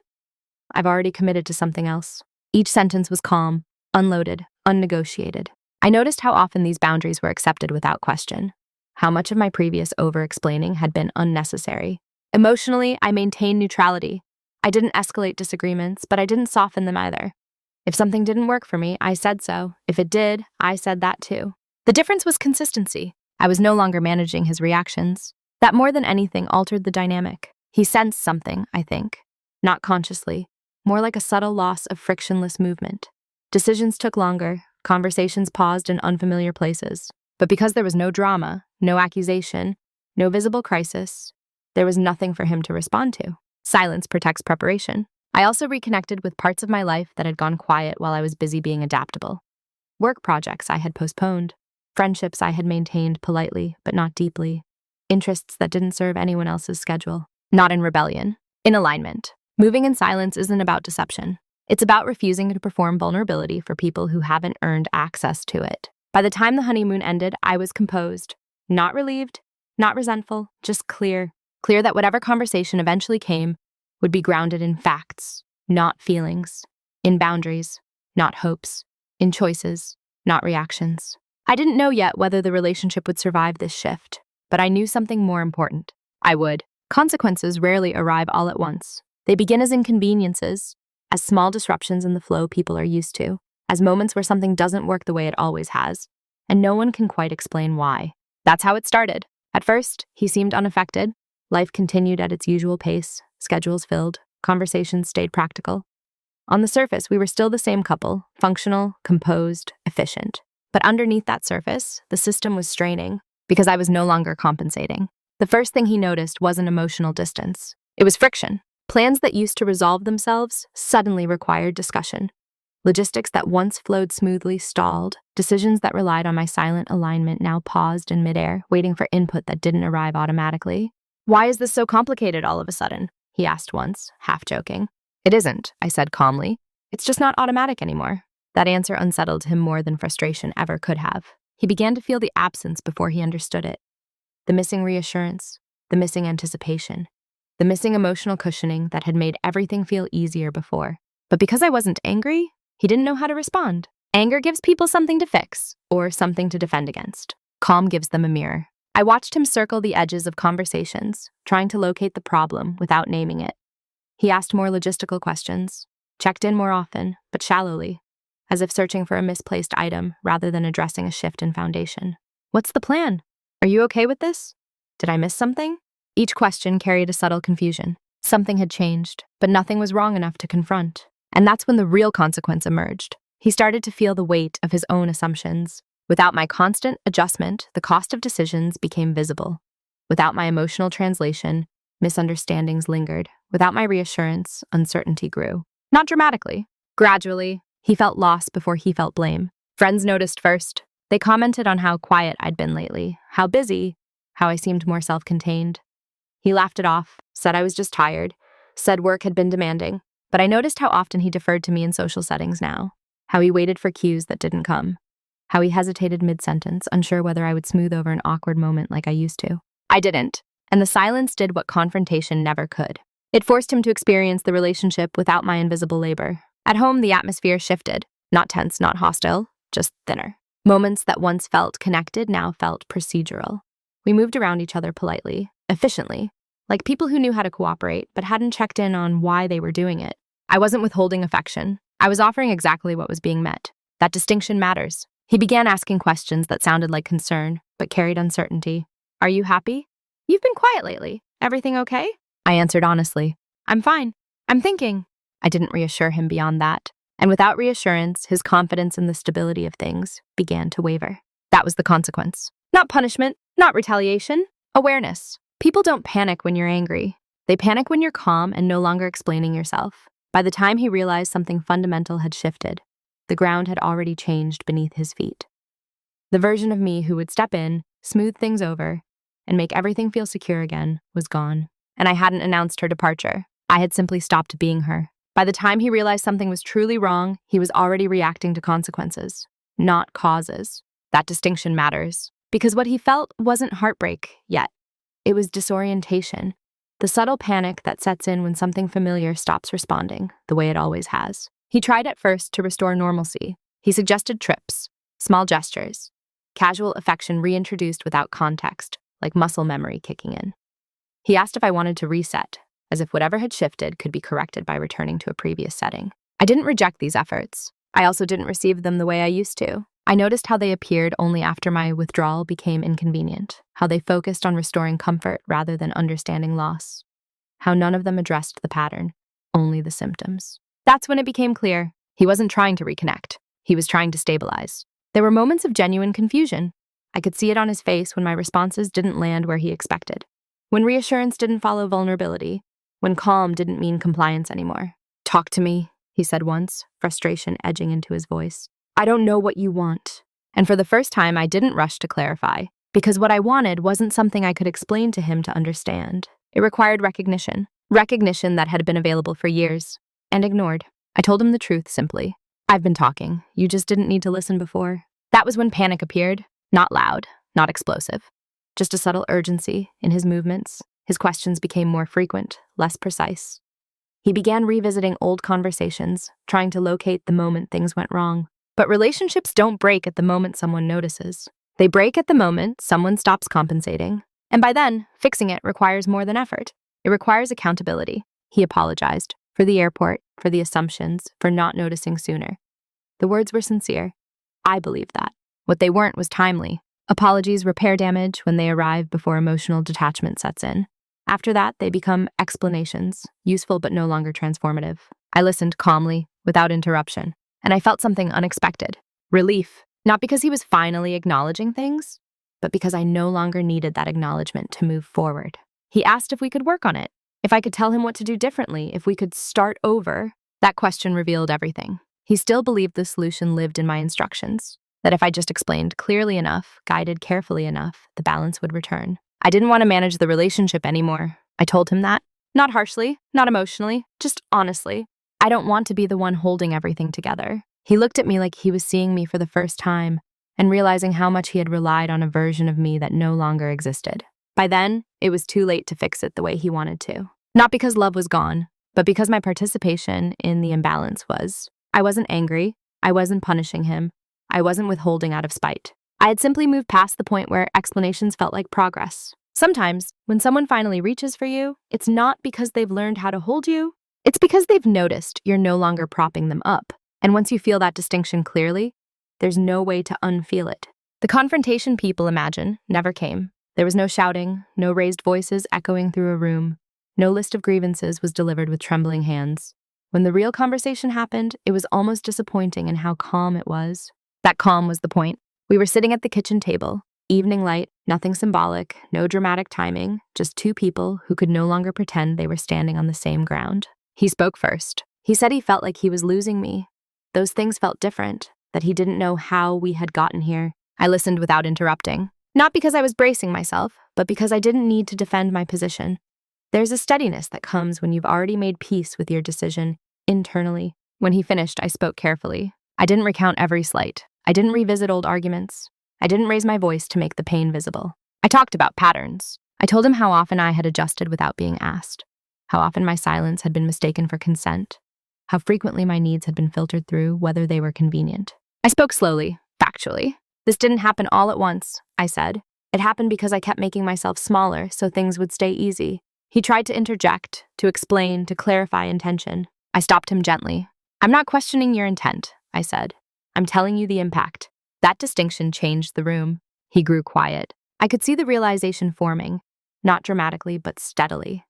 I've already committed to something else. Each sentence was calm, unloaded, unnegotiated. I noticed how often these boundaries were accepted without question. How much of my previous over-explaining had been unnecessary. Emotionally, I maintained neutrality. I didn't escalate disagreements, but I didn't soften them either. If something didn't work for me, I said so. If it did, I said that too. The difference was consistency. I was no longer managing his reactions. That more than anything altered the dynamic. He sensed something, I think. Not consciously. More like a subtle loss of frictionless movement. Decisions took longer, conversations paused in unfamiliar places. But because there was no drama, no accusation, no visible crisis, there was nothing for him to respond to. Silence protects preparation. I also reconnected with parts of my life that had gone quiet while I was busy being adaptable. Work projects I had postponed. Friendships I had maintained politely, but not deeply. Interests that didn't serve anyone else's schedule. Not in rebellion. In alignment. Moving in silence isn't about deception. It's about refusing to perform vulnerability for people who haven't earned access to it. By the time the honeymoon ended, I was composed. Not relieved, not resentful, just clear. Clear that whatever conversation eventually came would be grounded in facts, not feelings. In boundaries, not hopes. In choices, not reactions. I didn't know yet whether the relationship would survive this shift, but I knew something more important. I would. Consequences rarely arrive all at once. They begin as inconveniences, as small disruptions in the flow people are used to, as moments where something doesn't work the way it always has, and no one can quite explain why. That's how it started. At first, he seemed unaffected. Life continued at its usual pace, schedules filled, conversations stayed practical. On the surface, we were still the same couple, functional, composed, efficient. But underneath that surface, the system was straining, because I was no longer compensating. The first thing he noticed wasn't emotional distance. It was friction. Plans that used to resolve themselves suddenly required discussion. Logistics that once flowed smoothly stalled. Decisions that relied on my silent alignment now paused in midair, waiting for input that didn't arrive automatically. "Why is this so complicated all of a sudden?" he asked once, half joking. "It isn't," I said calmly. "It's just not automatic anymore." That answer unsettled him more than frustration ever could have. He began to feel the absence before he understood it. The missing reassurance, the missing anticipation, the missing emotional cushioning that had made everything feel easier before. But because I wasn't angry, he didn't know how to respond. Anger gives people something to fix, or something to defend against. Calm gives them a mirror. I watched him circle the edges of conversations, trying to locate the problem without naming it. He asked more logistical questions, checked in more often, but shallowly, as if searching for a misplaced item rather than addressing a shift in foundation. "What's the plan? Are you okay with this? Did I miss something?" Each question carried a subtle confusion. Something had changed, but nothing was wrong enough to confront. And that's when the real consequence emerged. He started to feel the weight of his own assumptions. Without my constant adjustment, the cost of decisions became visible. Without my emotional translation, misunderstandings lingered. Without my reassurance, uncertainty grew. Not dramatically. Gradually, he felt loss before he felt blame. Friends noticed first. They commented on how quiet I'd been lately, how busy, how I seemed more self-contained. He laughed it off, said I was just tired, said work had been demanding. But I noticed how often he deferred to me in social settings now, how he waited for cues that didn't come, how he hesitated mid-sentence, unsure whether I would smooth over an awkward moment like I used to. I didn't, and the silence did what confrontation never could. It forced him to experience the relationship without my invisible labor. At home, the atmosphere shifted, not tense, not hostile, just thinner. Moments that once felt connected now felt procedural. We moved around each other politely, efficiently, like people who knew how to cooperate but hadn't checked in on why they were doing it. I wasn't withholding affection. I was offering exactly what was being met. That distinction matters. He began asking questions that sounded like concern, but carried uncertainty. "Are you happy?" "You've been quiet lately. Everything okay?" I answered honestly, "I'm fine. I'm thinking." I didn't reassure him beyond that. And without reassurance, his confidence in the stability of things began to waver. That was the consequence. Not punishment, not retaliation, awareness. People don't panic when you're angry. They panic when you're calm and no longer explaining yourself. By the time he realized something fundamental had shifted, the ground had already changed beneath his feet. The version of me who would step in, smooth things over, and make everything feel secure again was gone. And I hadn't announced her departure. I had simply stopped being her. By the time he realized something was truly wrong, he was already reacting to consequences, not causes. That distinction matters, because what he felt wasn't heartbreak yet. It was disorientation, the subtle panic that sets in when something familiar stops responding the way it always has. He tried at first to restore normalcy. He suggested trips, small gestures, casual affection reintroduced without context, like muscle memory kicking in. He asked if I wanted to reset, as if whatever had shifted could be corrected by returning to a previous setting. I didn't reject these efforts. I also didn't receive them the way I used to. I noticed how they appeared only after my withdrawal became inconvenient, how they focused on restoring comfort rather than understanding loss, how none of them addressed the pattern, only the symptoms. That's when it became clear. He wasn't trying to reconnect. He was trying to stabilize. There were moments of genuine confusion. I could see it on his face when my responses didn't land where he expected, when reassurance didn't follow vulnerability, when calm didn't mean compliance anymore. "Talk to me," he said once, frustration edging into his voice. "I don't know what you want." And for the first time, I didn't rush to clarify, because what I wanted wasn't something I could explain to him to understand. It required recognition that had been available for years, and ignored. I told him the truth simply. "I've been talking. You just didn't need to listen before." That was when panic appeared, not loud, not explosive, just a subtle urgency in his movements. His questions became more frequent, less precise. He began revisiting old conversations, trying to locate the moment things went wrong. But relationships don't break at the moment someone notices. They break at the moment someone stops compensating. And by then, fixing it requires more than effort. It requires accountability. He apologized for the airport, for the assumptions, for not noticing sooner. The words were sincere. I believed that. What they weren't was timely. Apologies repair damage when they arrive before emotional detachment sets in. After that, they become explanations, useful but no longer transformative. I listened calmly, without interruption, and I felt something unexpected. Relief, not because he was finally acknowledging things, but because I no longer needed that acknowledgement to move forward. He asked if we could work on it, if I could tell him what to do differently, if we could start over. That question revealed everything. He still believed the solution lived in my instructions, that if I just explained clearly enough, guided carefully enough, the balance would return. I didn't want to manage the relationship anymore. I told him that. Not harshly, not emotionally, just honestly. I don't want to be the one holding everything together. He looked at me like he was seeing me for the first time and realizing how much he had relied on a version of me that no longer existed. By then, it was too late to fix it the way he wanted to. Not because love was gone, but because my participation in the imbalance was. I wasn't angry. I wasn't punishing him. I wasn't withholding out of spite. I had simply moved past the point where explanations felt like progress. Sometimes, when someone finally reaches for you, it's not because they've learned how to hold you. It's because they've noticed you're no longer propping them up. And once you feel that distinction clearly, there's no way to unfeel it. The confrontation people imagine never came. There was no shouting, no raised voices echoing through a room. No list of grievances was delivered with trembling hands. When the real conversation happened, it was almost disappointing in how calm it was. That calm was the point. We were sitting at the kitchen table, evening light, nothing symbolic, no dramatic timing, just two people who could no longer pretend they were standing on the same ground. He spoke first. He said he felt like he was losing me. Those things felt different, that he didn't know how we had gotten here. I listened without interrupting. Not because I was bracing myself, but because I didn't need to defend my position. There's a steadiness that comes when you've already made peace with your decision internally. When he finished, I spoke carefully. I didn't recount every slight. I didn't revisit old arguments. I didn't raise my voice to make the pain visible. I talked about patterns. I told him how often I had adjusted without being asked, how often my silence had been mistaken for consent, how frequently my needs had been filtered through, whether they were convenient. I spoke slowly, factually. This didn't happen all at once, I said. It happened because I kept making myself smaller so things would stay easy. He tried to interject, to explain, to clarify intention. I stopped him gently. "I'm not questioning your intent," I said. "I'm telling you the impact." That distinction changed the room. He grew quiet. I could see the realization forming. not dramatically, but steadily.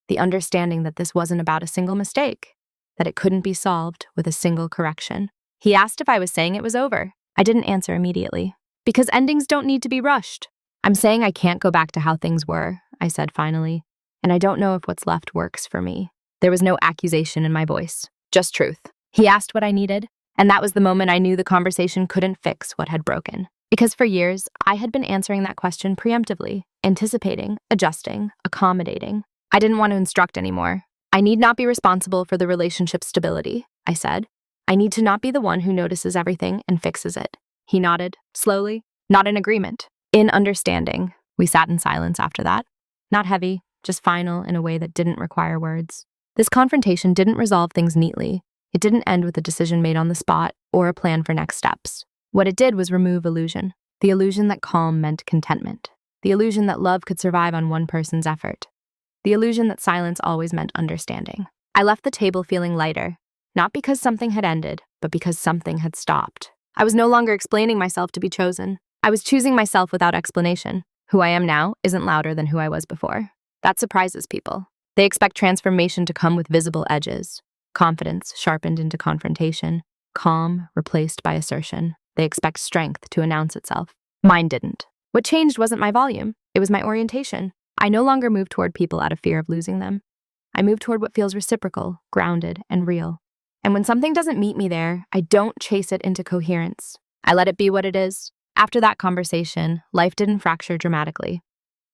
The understanding that this wasn't about a single mistake, that it couldn't be solved with a single correction. He asked if I was saying it was over. I didn't answer immediately. Because endings don't need to be rushed. I'm saying I can't go back to how things were, I said finally, and I don't know if what's left works for me. There was no accusation in my voice, just truth. He asked what I needed, and that was the moment I knew the conversation couldn't fix what had broken. Because for years, I had been answering that question preemptively, anticipating, adjusting, accommodating. I didn't want to instruct anymore. I need not be responsible for the relationship's stability, I said. I need to not be the one who notices everything and fixes it. He nodded, slowly, not in agreement, in understanding. We sat in silence after that. Not heavy, just final in a way that didn't require words. This confrontation didn't resolve things neatly. It didn't end with a decision made on the spot or a plan for next steps. What it did was remove illusion. The illusion that calm meant contentment. The illusion that love could survive on one person's effort. The illusion that silence always meant understanding. I left the table feeling lighter, not because something had ended, but because something had stopped. I was no longer explaining myself to be chosen. I was choosing myself without explanation. Who I am now isn't louder than who I was before. That surprises people. They expect transformation to come with visible edges. Confidence sharpened into confrontation. Calm replaced by assertion. They expect strength to announce itself. Mine didn't. What changed wasn't my volume. It was my orientation. I no longer moved toward people out of fear of losing them. I moved toward what feels reciprocal, grounded, and real. And when something doesn't meet me there, I don't chase it into coherence. I let it be what it is. After that conversation, life didn't fracture dramatically.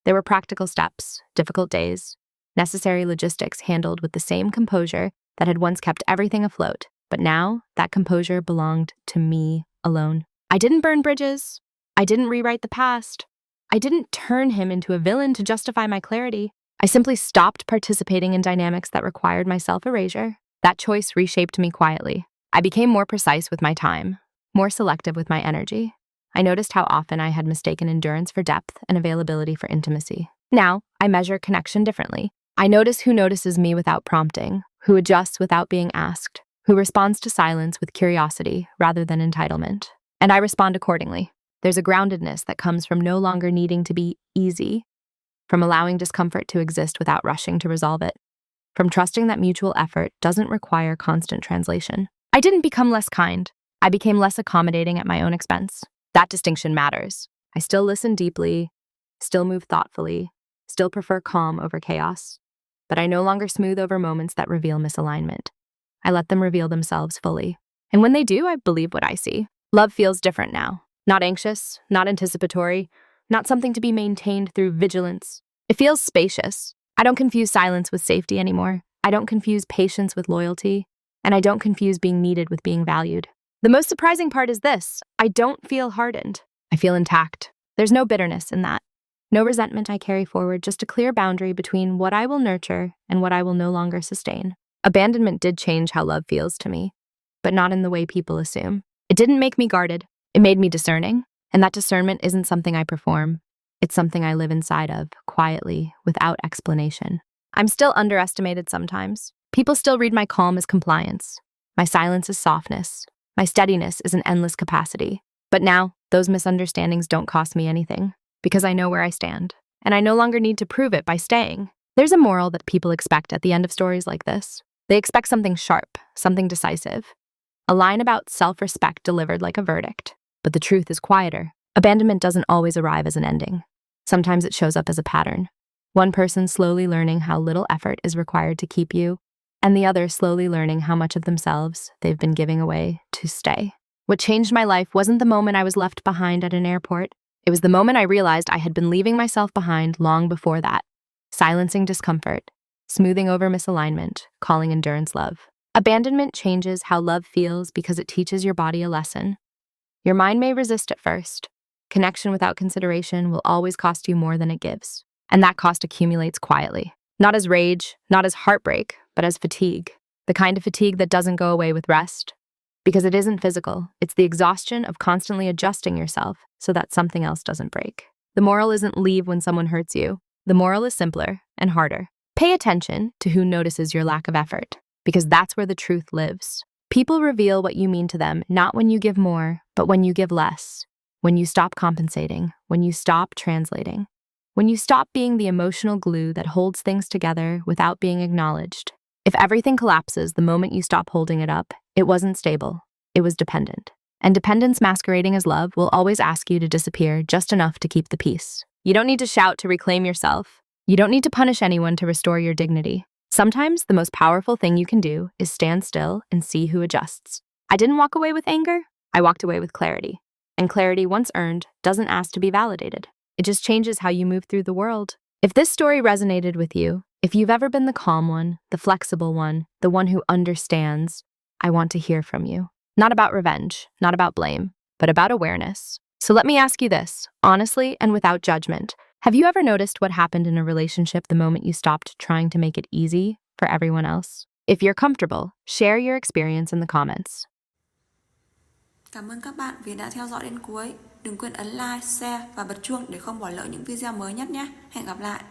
There were practical steps, difficult days, necessary logistics handled with the same composure that had once kept everything afloat. But now, that composure belonged to me alone. I didn't burn bridges. I didn't rewrite the past. I didn't turn him into a villain to justify my clarity. I simply stopped participating in dynamics that required my self-erasure. That choice reshaped me quietly. I became more precise with my time, more selective with my energy. I noticed how often I had mistaken endurance for depth and availability for intimacy. Now, I measure connection differently. I notice who notices me without prompting, who adjusts without being asked, who responds to silence with curiosity rather than entitlement. And I respond accordingly. There's a groundedness that comes from no longer needing to be easy, from allowing discomfort to exist without rushing to resolve it, from trusting that mutual effort doesn't require constant translation. I didn't become less kind. I became less accommodating at my own expense. That distinction matters. I still listen deeply, still move thoughtfully, still prefer calm over chaos. But I no longer smooth over moments that reveal misalignment. I let them reveal themselves fully. And when they do, I believe what I see. Love feels different now. Not anxious, not anticipatory, not something to be maintained through vigilance. It feels spacious. I don't confuse silence with safety anymore. I don't confuse patience with loyalty. And I don't confuse being needed with being valued. The most surprising part is this: I don't feel hardened. I feel intact. There's no bitterness in that. No resentment I carry forward, just a clear boundary between what I will nurture and what I will no longer sustain. Abandonment did change how love feels to me, but not in the way people assume. It didn't make me guarded. It made me discerning. And that discernment isn't something I perform. It's something I live inside of, quietly, without explanation. I'm still underestimated sometimes. People still read my calm as compliance. My silence as softness. My steadiness is an endless capacity. But now, those misunderstandings don't cost me anything, because I know where I stand, and I no longer need to prove it by staying. There's a moral that people expect at the end of stories like this. They expect something sharp, something decisive. A line about self-respect delivered like a verdict. But the truth is quieter. Abandonment doesn't always arrive as an ending. Sometimes it shows up as a pattern. One person slowly learning how little effort is required to keep you, and the other slowly learning how much of themselves they've been giving away to stay. What changed my life wasn't the moment I was left behind at an airport. It was the moment I realized I had been leaving myself behind long before that, silencing discomfort, smoothing over misalignment, calling endurance love. Abandonment changes how love feels because it teaches your body a lesson. Your mind may resist at first. Connection without consideration will always cost you more than it gives. And that cost accumulates quietly. Not as rage, not as heartbreak, but as fatigue. The kind of fatigue that doesn't go away with rest. Because it isn't physical, it's the exhaustion of constantly adjusting yourself so that something else doesn't break. The moral isn't leave when someone hurts you. The moral is simpler and harder. Pay attention to who notices your lack of effort, because that's where the truth lives. People reveal what you mean to them, not when you give more, but when you give less. When you stop compensating, when you stop translating, When you stop being the emotional glue that holds things together without being acknowledged. If everything collapses the moment you stop holding it up, it wasn't stable. It was dependent. And dependence masquerading as love will always ask you to disappear just enough to keep the peace. You don't need to shout to reclaim yourself. You don't need to punish anyone to restore your dignity. Sometimes the most powerful thing you can do is stand still and see who adjusts. I didn't walk away with anger. I walked away with clarity. And clarity, once earned, doesn't ask to be validated. It just changes how you move through the world. If this story resonated with you, if you've ever been the calm one, the flexible one, the one who understands, I want to hear from you. Not about revenge, not about blame, but about awareness. So let me ask you this, honestly and without judgment. Have you ever noticed what happened in a relationship the moment you stopped trying to make it easy for everyone else? If you're comfortable, share your experience in the comments. Cảm ơn các bạn vì đã theo dõi đến cuối. Đừng quên ấn like, share và bật chuông để không bỏ lỡ những video mới nhất nhé. Hẹn gặp lại.